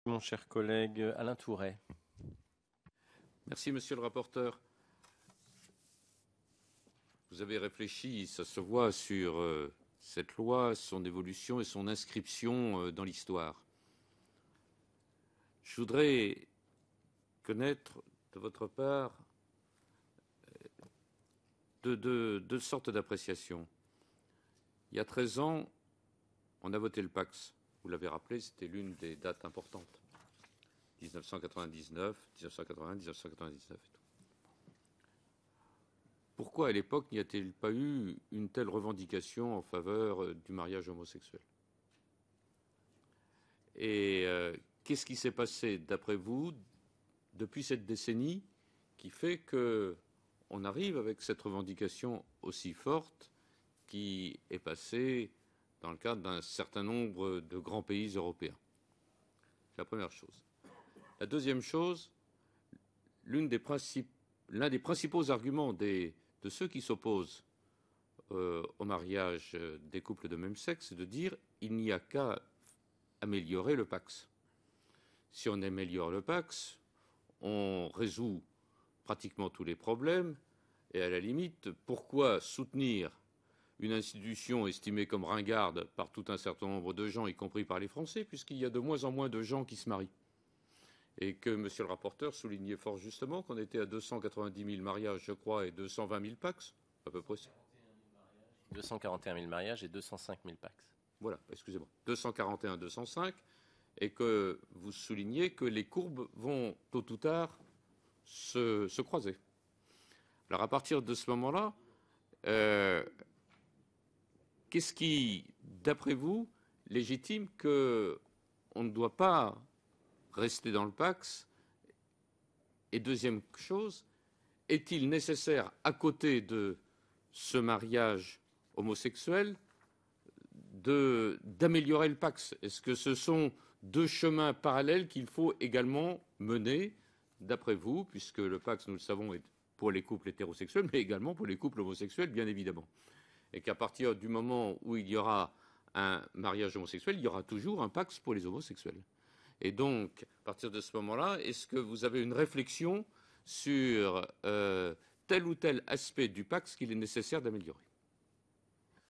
Mon cher collègue Alain Tourret. Merci, monsieur le rapporteur. Vous avez réfléchi, ça se voit, sur cette loi, son évolution et son inscription dans l'histoire. Je voudrais connaître de votre part deux sortes d'appréciations. Il y a 13 ans, on a voté le Pacs. Vous l'avez rappelé, c'était l'une des dates importantes. 1999, 1980, 1999 et tout. Pourquoi à l'époque n'y a-t-il pas eu une telle revendication en faveur du mariage homosexuel? Et qu'est-ce qui s'est passé, d'après vous, depuis cette décennie, qui fait qu'on arrive avec cette revendication aussi forte qui est passée dans le cadre d'un certain nombre de grands pays européens? C'est la première chose. La deuxième chose, l'un des principaux arguments de ceux qui s'opposent au mariage des couples de même sexe, c'est de dire qu'il n'y a qu'à améliorer le Pacs. Si on améliore le Pacs, on résout pratiquement tous les problèmes, et à la limite, pourquoi soutenir une institution estimée comme ringarde par tout un certain nombre de gens, y compris par les Français, puisqu'il y a de moins en moins de gens qui se marient. Et que monsieur le rapporteur soulignait fort justement qu'on était à 290 000 mariages, je crois, et 220 000 Pacs, à peu près. 241 000 mariages et 205 000 Pacs. Voilà, excusez-moi. 241, 205, et que vous soulignez que les courbes vont tôt ou tard se croiser. Alors à partir de ce moment-là, qu'est-ce qui, d'après vous, légitime qu'on ne doit pas rester dans le Pacs? Et deuxième chose, est-il nécessaire, à côté de ce mariage homosexuel, d'améliorer le Pacs? Est-ce que ce sont deux chemins parallèles qu'il faut également mener, d'après vous, puisque le Pacs, nous le savons, est pour les couples hétérosexuels, mais également pour les couples homosexuels, bien évidemment. Et qu'à partir du moment où il y aura un mariage homosexuel, il y aura toujours un Pacs pour les homosexuels. Et donc, à partir de ce moment-là, est-ce que vous avez une réflexion sur tel ou tel aspect du Pacs qu'il est nécessaire d'améliorer?